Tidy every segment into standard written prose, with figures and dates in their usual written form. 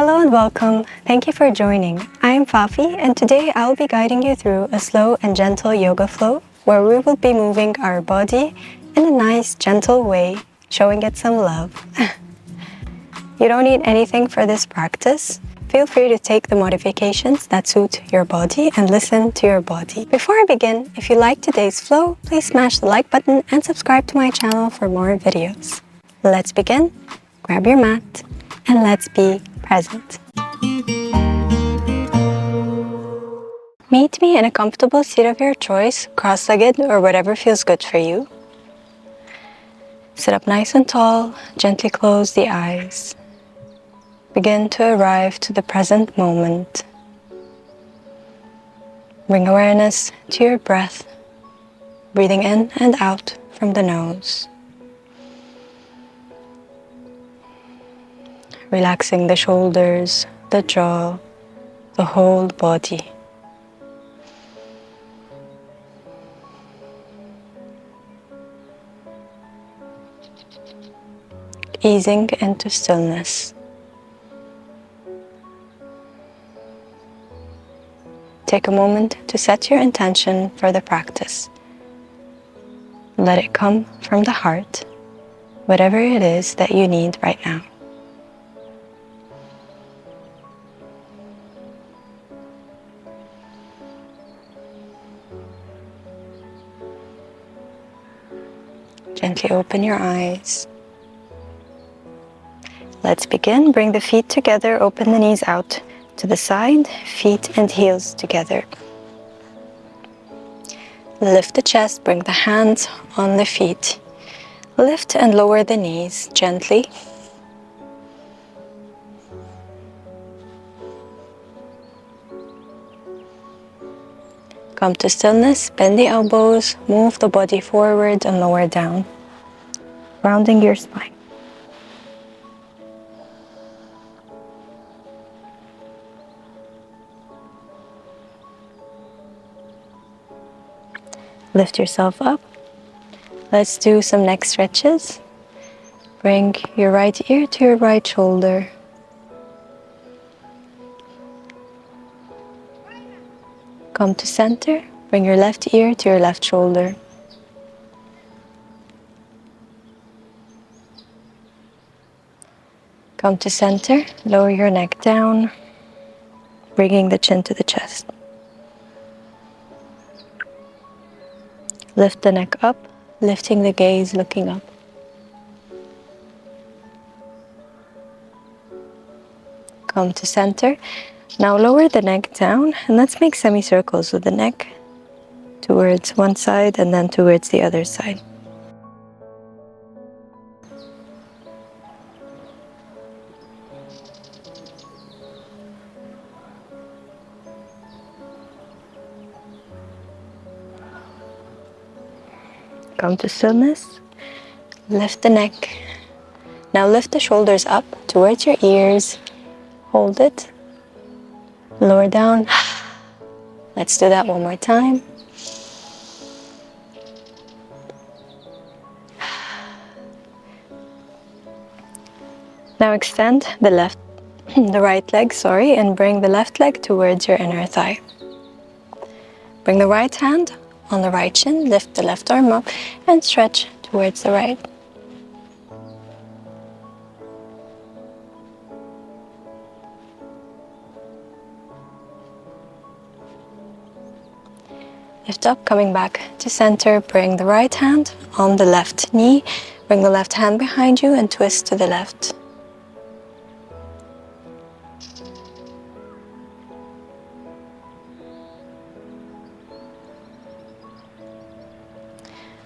Hello and welcome. Thank you for joining. I am Fafi and today I will be guiding you through a slow and gentle yoga flow where we will be moving our body in a nice, gentle way, showing it some love. You don't need anything for this practice. Feel free to take the modifications that suit your body and listen to your body. Before I begin, if you like today's flow, please smash the like button and subscribe to my channel for more videos. Let's begin. Grab your mat and let's be present. Meet me in a comfortable seat of your choice, cross-legged or whatever feels good for you. Sit up nice and tall, gently close the eyes. Begin to arrive to the present moment. Bring awareness to your breath, breathing in and out from the nose. Relaxing the shoulders, the jaw, the whole body. Easing into stillness. Take a moment to set your intention for the practice. Let it come from the heart, whatever it is that you need right now. Gently open your eyes. Let's begin. Bring the feet together, open the knees out to the side, feet and heels together. Lift the chest, bring the hands on the feet. Lift and lower the knees gently. Come to stillness, bend the elbows, move the body forward and lower down, rounding your spine. Lift yourself up. Let's do some neck stretches. Bring your right ear to your right shoulder. Come to center. Bring your left ear to your left shoulder. Come to center. Lower your neck down, bringing the chin to the chest. Lift the neck up, lifting the gaze, looking up. Come to center. Now lower the neck down and let's make semicircles with the neck towards one side and then towards the other side. Come to stillness. Lift the neck. Now lift the shoulders up towards your ears. Hold it. Lower down. Let's do that one more time. Now extend the right leg, and bring the left leg towards your inner thigh. Bring the right hand on the right shin, lift the left arm up and stretch towards the right. Lift up, coming back to center. Bring the right hand on the left knee. Bring the left hand behind you and twist to the left.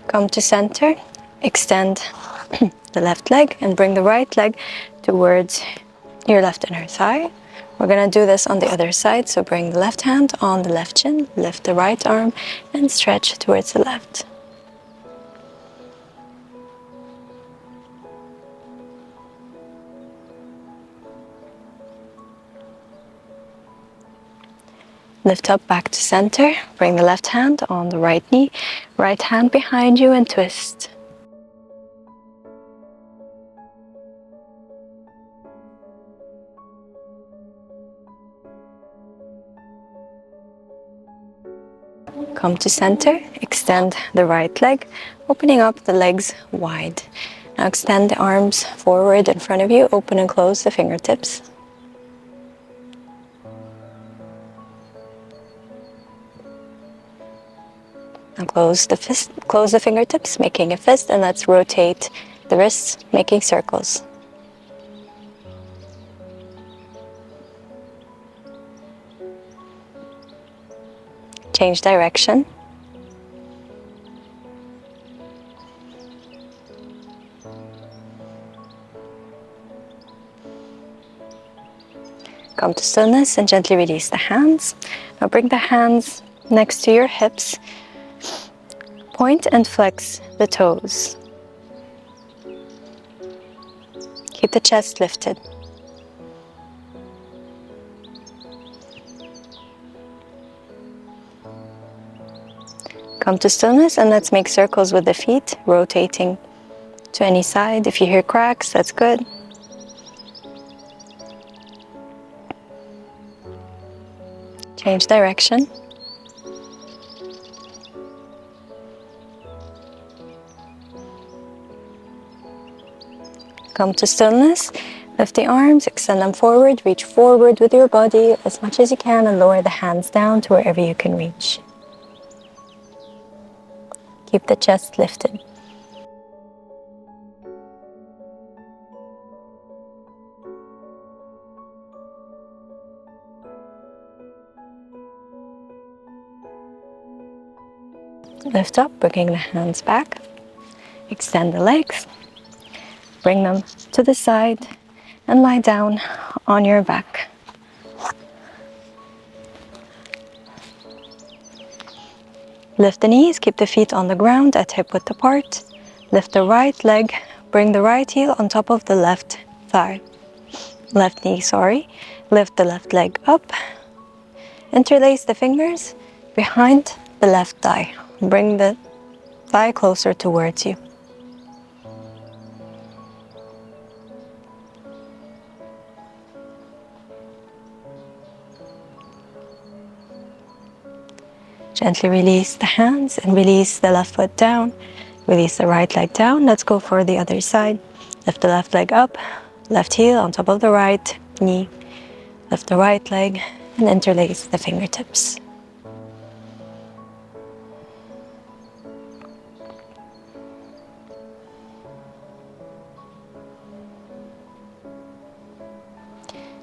Come to center. Extend the left leg and bring the right leg towards your left inner thigh. We're going to do this on the other side, so bring the left hand on the left shin, lift the right arm and stretch towards the left. Lift up back to center, bring the left hand on the right knee, right hand behind you and twist. Come to center, extend the right leg, opening up the legs wide. Now extend the arms forward in front of you, open and close the fingertips. Now close the fingertips, making a fist, and let's rotate the wrists, making circles. Change direction. Come to stillness and gently release the hands. Now bring the hands next to your hips. Point and flex the toes. Keep the chest lifted. Come to stillness and let's make circles with the feet, rotating to any side. If you hear cracks, that's good. Change direction. Come to stillness. Lift the arms, extend them forward, reach forward with your body as much as you can and lower the hands down to wherever you can reach. Keep the chest lifted. Lift up, bringing the hands back. Extend the legs. Bring them to the side and lie down on your back. Lift the knees, keep the feet on the ground at hip-width apart. Lift the right leg, bring the right heel on top of the left thigh. Left knee, sorry. Lift the left leg up. Interlace the fingers behind the left thigh. Bring the thigh closer towards you. Gently release the hands and release the left foot down. Release the right leg down. Let's go for the other side. Lift the left leg up, left heel on top of the right knee. Lift the right leg and interlace the fingertips.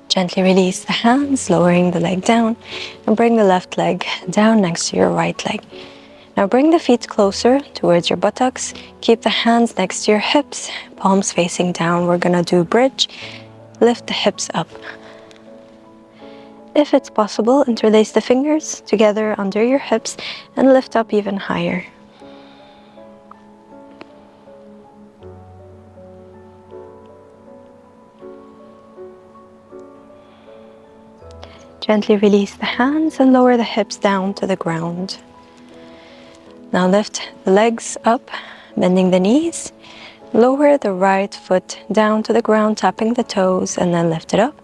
Gently release the hands, lowering the leg down, and bring the left leg down next to your right leg. Now bring the feet closer towards your buttocks. Keep the hands next to your hips, palms facing down. We're gonna do bridge. Lift the hips up. If it's possible, interlace the fingers together under your hips and lift up even higher. Gently release the hands and lower the hips down to the ground. Now lift the legs up, bending the knees. Lower the right foot down to the ground, tapping the toes, and then lift it up.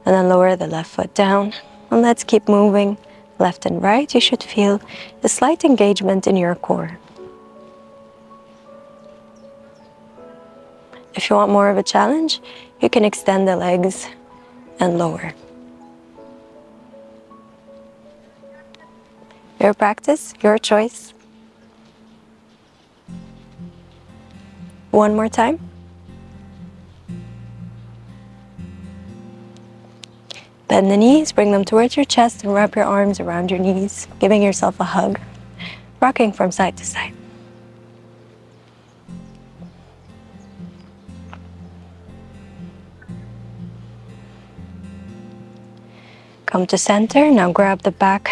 And then lower the left foot down. And let's keep moving left and right. You should feel a slight engagement in your core. If you want more of a challenge, you can extend the legs and lower. Your practice, your choice. One more time. Bend the knees, bring them towards your chest and wrap your arms around your knees, giving yourself a hug, rocking from side to side. Come to center, now grab the back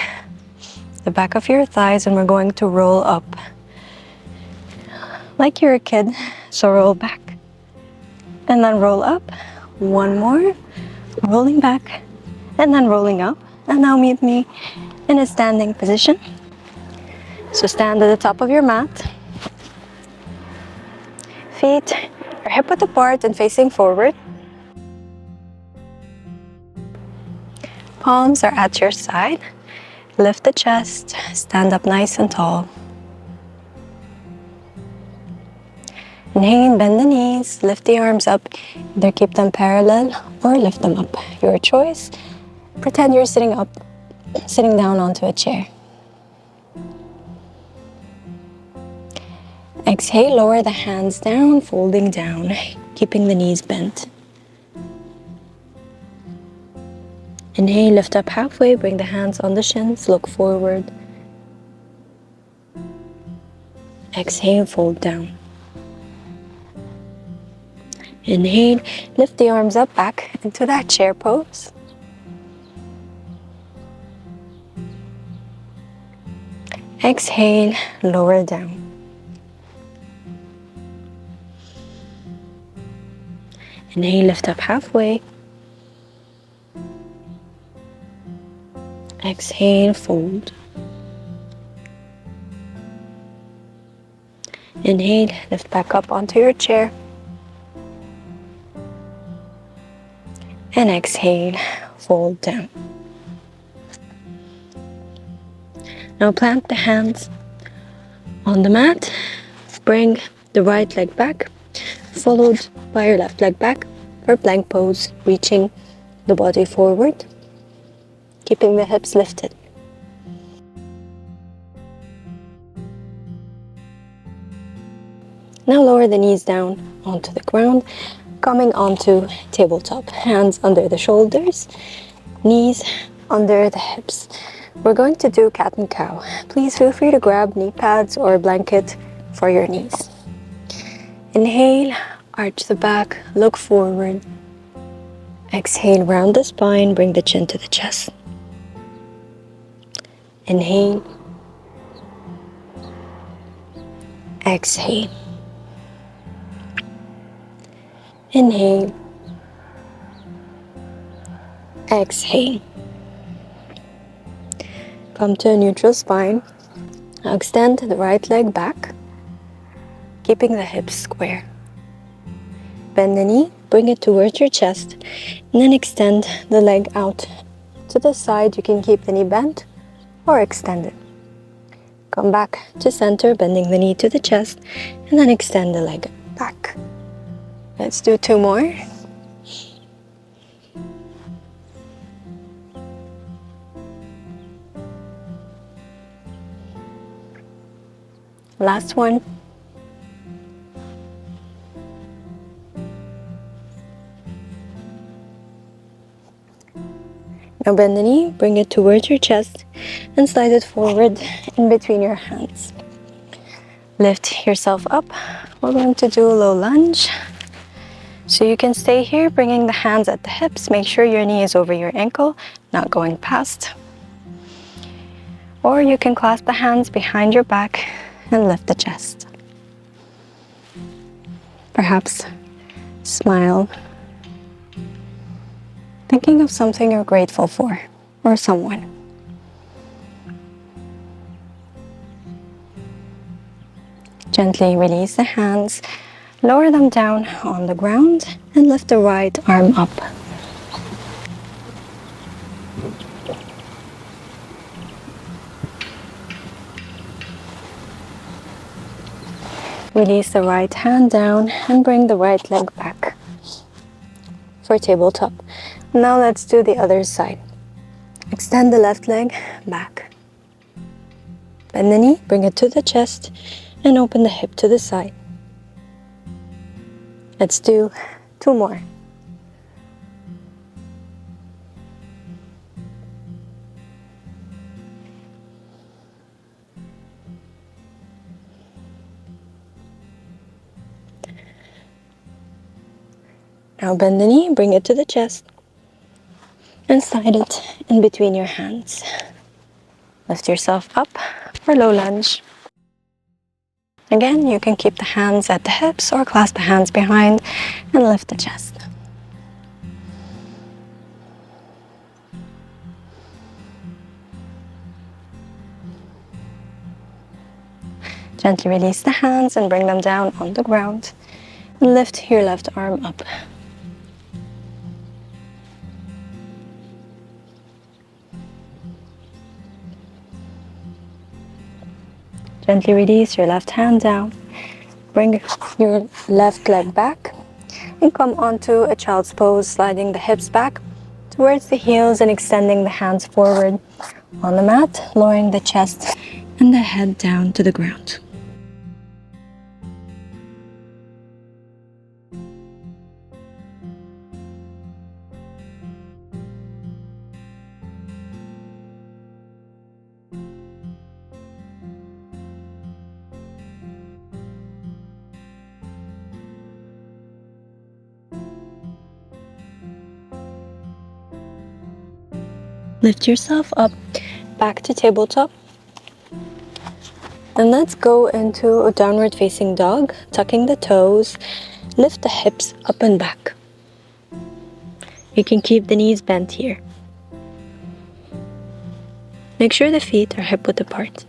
of your thighs and we're going to roll up. Like you're a kid, so roll back. And then roll up. One more, rolling back and then rolling up. And now meet me in a standing position. So stand at the top of your mat. Feet are hip-width apart and facing forward. Palms are at your side. Lift the chest, stand up nice and tall. Inhale, bend the knees, lift the arms up. Either keep them parallel or lift them up. Your choice. Pretend you're sitting up, sitting down onto a chair. Exhale, lower the hands down, folding down, keeping the knees bent. Inhale, lift up halfway, bring the hands on the shins, look forward. Exhale, fold down. Inhale, lift the arms up back into that chair pose. Exhale, lower down. Inhale, lift up halfway. Exhale, fold. Inhale, lift back up onto your chair. And exhale, fold down. Now plant the hands on the mat. Bring the right leg back, followed by your left leg back for plank pose, reaching the body forward, keeping the hips lifted. Now lower the knees down onto the ground, coming onto tabletop. Hands under the shoulders, knees under the hips. We're going to do cat and cow. Please feel free to grab knee pads or a blanket for your knees. Inhale, arch the back, look forward. Exhale, round the spine, bring the chin to the chest. Inhale. Exhale. Inhale. Exhale. Come to a neutral spine. Now extend the right leg back, keeping the hips square. Bend the knee, bring it towards your chest, and then extend the leg out to the side. You can keep the knee bent or extend it. Come back to center, bending the knee to the chest, and then extend the leg back. Let's do 2 more. Last one. Now bend the knee, bring it towards your chest, and slide it forward in between your hands. Lift yourself up. We're going to do a low lunge. So you can stay here, bringing the hands at the hips. Make sure your knee is over your ankle, not going past. Or you can clasp the hands behind your back and lift the chest. Perhaps smile, thinking of something you're grateful for or someone. Gently release the hands, lower them down on the ground, and lift the right arm up. Release the right hand down and bring the right leg back for tabletop. Now let's do the other side. Extend the left leg back. Bend the knee, bring it to the chest, and open the hip to the side. Let's do 2 more. Now bend the knee, bring it to the chest, and slide it in between your hands. Lift yourself up for low lunge. Again, you can keep the hands at the hips or clasp the hands behind and lift the chest. Gently release the hands and bring them down on the ground. And lift your left arm up. Gently release your left hand down. Bring your left leg back and come onto a child's pose, sliding the hips back towards the heels and extending the hands forward on the mat, lowering the chest and the head down to the ground. Lift yourself up, back to tabletop. And let's go into a downward facing dog, tucking the toes, lift the hips up and back. You can keep the knees bent here. Make sure the feet are hip width apart.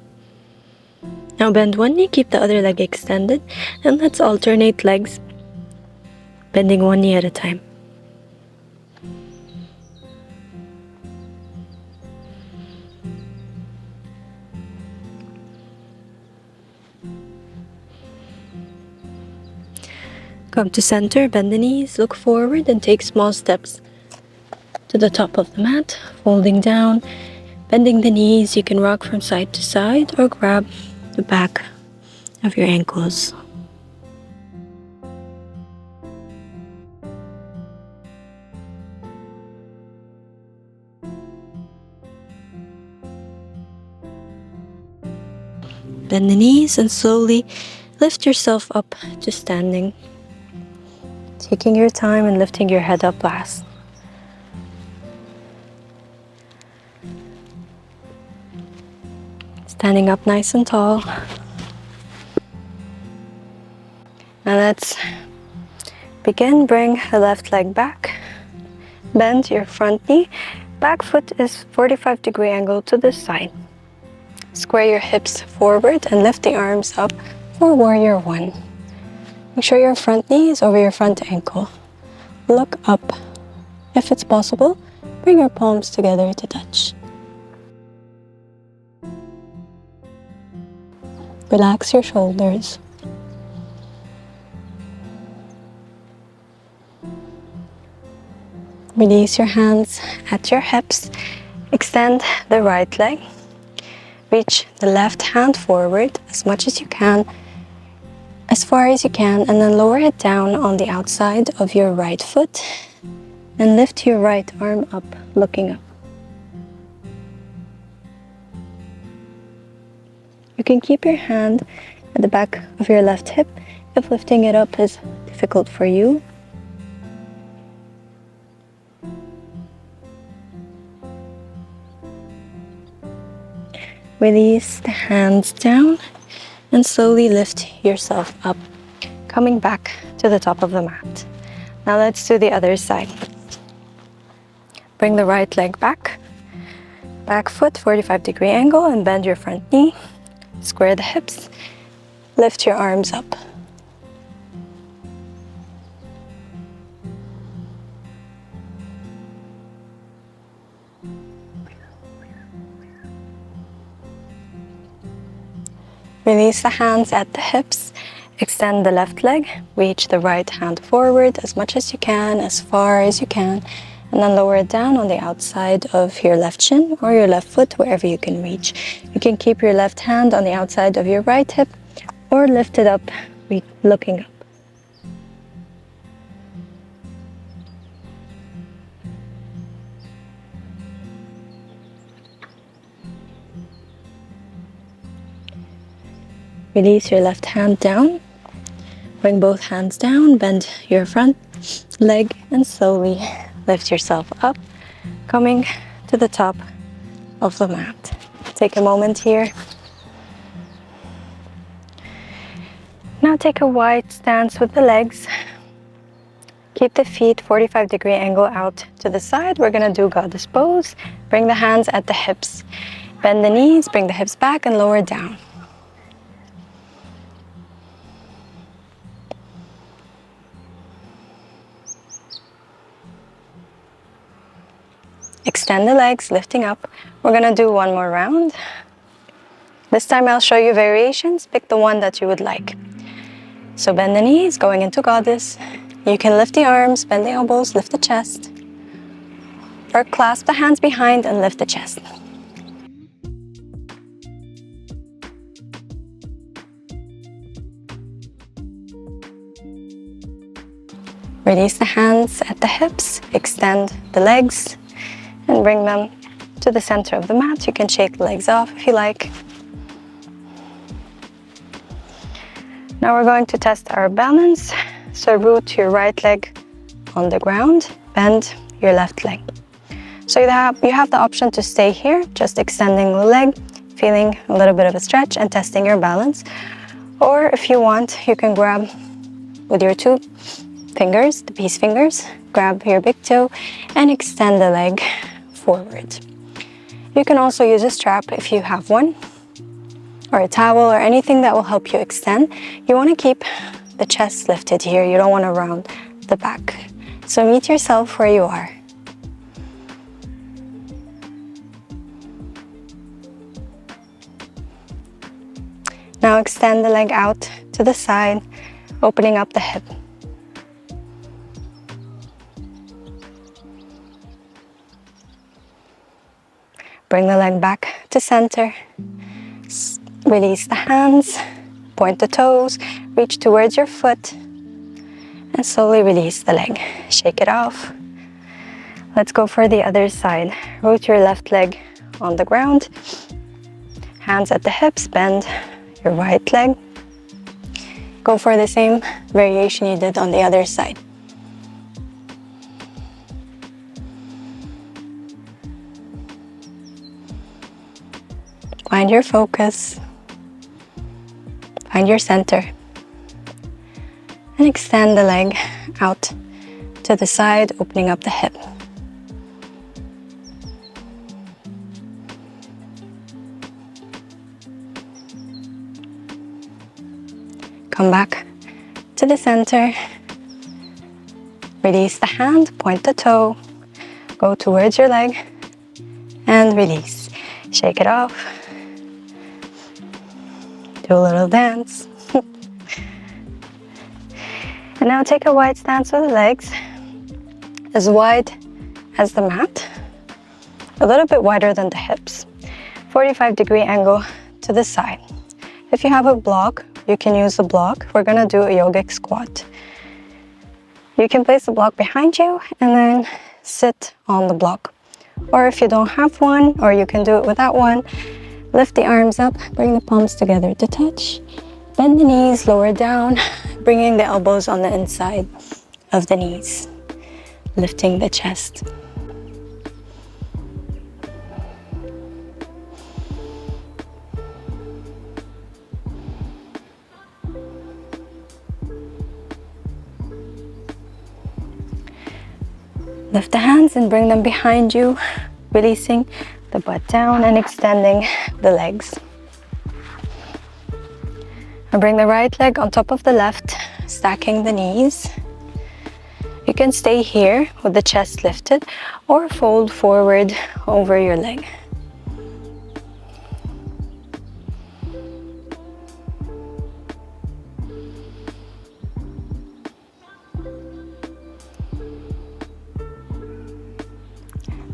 Now bend one knee, keep the other leg extended, and let's alternate legs, bending one knee at a time. Come to center, bend the knees, look forward and take small steps to the top of the mat, folding down, bending the knees. You can rock from side to side or grab the back of your ankles. Bend the knees and slowly lift yourself up to standing. Taking your time and lifting your head up last. Standing up nice and tall. Now let's begin. Bring the left leg back. Bend your front knee. Back foot is 45-degree angle to the side. Square your hips forward and lift the arms up for warrior one. Make sure your front knee is over your front ankle. Look up. If it's possible, bring your palms together to touch. Relax your shoulders. Release your hands at your hips. Extend the right leg. Reach the left hand forward as much as you can, as far as you can, and then lower it down on the outside of your right foot and lift your right arm up, looking up. You can keep your hand at the back of your left hip if lifting it up is difficult for you. Release the hands down and slowly lift yourself up, coming back to the top of the mat. Now let's do the other side. Bring the right leg back. Back foot, 45-degree angle, and bend your front knee. Square the hips. Lift your arms up. Release the hands at the hips. Extend the left leg. Reach the right hand forward as much as you can, as far as you can, and then lower it down on the outside of your left shin or your left foot, wherever you can reach. You can keep your left hand on the outside of your right hip or lift it up, looking up. Release your left hand down. Bring both hands down, bend your front leg, and slowly lift yourself up, coming to the top of the mat. Take a moment here. Now take a wide stance with the legs. Keep the feet 45-degree angle out to the side. We're gonna do goddess pose. Bring the hands at the hips. Bend the knees, bring the hips back and lower down. Extend the legs, lifting up. We're gonna do one more round. This time I'll show you variations. Pick the one that you would like. So bend the knees, going into goddess. You can lift the arms, bend the elbows, lift the chest. Or clasp the hands behind and lift the chest. Release the hands at the hips, extend the legs, and bring them to the center of the mat. You can shake the legs off if you like. Now we're going to test our balance. So root your right leg on the ground, bend your left leg. So you have the option to stay here, just extending the leg, feeling a little bit of a stretch and testing your balance. Or if you want, you can grab with your two fingers, the peace fingers, grab your big toe and extend the leg forward. You can also use a strap if you have one, or a towel or anything that will help you extend. You want to keep the chest lifted here. You don't want to round the back. So meet yourself where you are. Now extend the leg out to the side, opening up the hip. Bring the leg back to center. Release the hands, point the toes, reach towards your foot, and slowly release the leg. Shake it off. Let's go for the other side. Root your left leg on the ground. Hands at the hips, bend your right leg. Go for the same variation you did on the other side. Find your focus. Find your center. And extend the leg out to the side, opening up the hip. Come back to the center. Release the hand, point the toe, go towards your leg, and release. Shake it off. Do a little dance. And now take a wide stance with the legs, as wide as the mat, a little bit wider than the hips. 45-degree angle to the side. If you have a block, you can use the block. We're gonna do a yogic squat. You can place the block behind you and then sit on the block. Or if you don't have one, or you can do it without one, lift the arms up, bring the palms together to touch. Bend the knees, lower down, bringing the elbows on the inside of the knees, lifting the chest. Lift the hands and bring them behind you, releasing the butt down and extending the legs. And bring the right leg on top of the left, stacking the knees. You can stay here with the chest lifted or fold forward over your leg.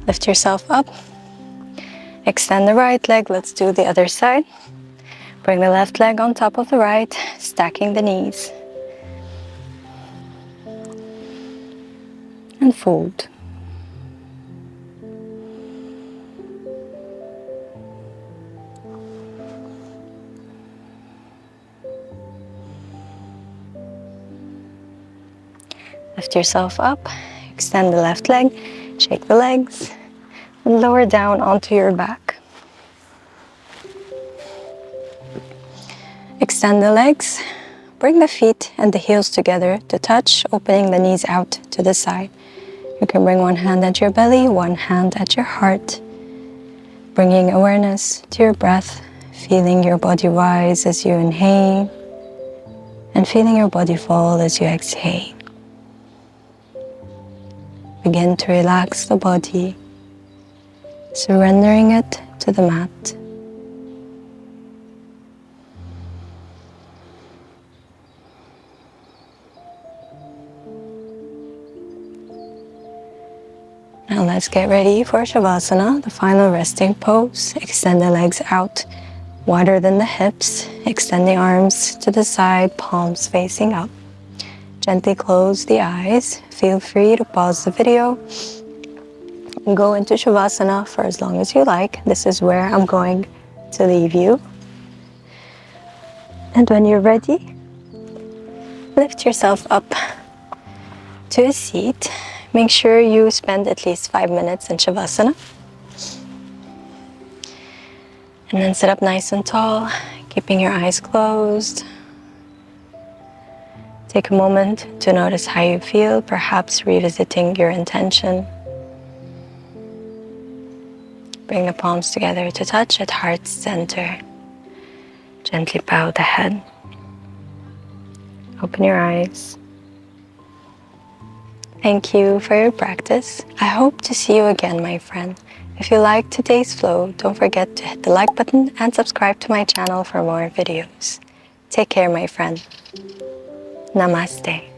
Lift yourself up. Extend the right leg. Let's do the other side. Bring the left leg on top of the right, stacking the knees. And fold. Lift yourself up. Extend the left leg. Shake the legs. And lower down onto your back. Extend the legs, bring the feet and the heels together to touch, opening the knees out to the side. You can bring one hand at your belly, one hand at your heart, bringing awareness to your breath, feeling your body rise as you inhale, and feeling your body fall as you exhale. Begin to relax the body, surrendering it to the mat. let's get ready for Savasana, the final resting pose. Extend the legs out wider than the hips, extend the arms to the side, palms facing up. Gently close the eyes. Feel free to pause the video and go into Shavasana for as long as you like. This is where I'm going to leave you. And when you're ready, lift yourself up to a seat. Make sure you spend at least 5 minutes in Shavasana. And then sit up nice and tall, keeping your eyes closed. Take a moment to notice how you feel, perhaps revisiting your intention. Bring the palms together to touch at heart's center. Gently bow the head. Open your eyes. Thank you for your practice. I hope to see you again, my friend. If you liked today's flow, don't forget to hit the like button and subscribe to my channel for more videos. Take care, my friend. Namaste.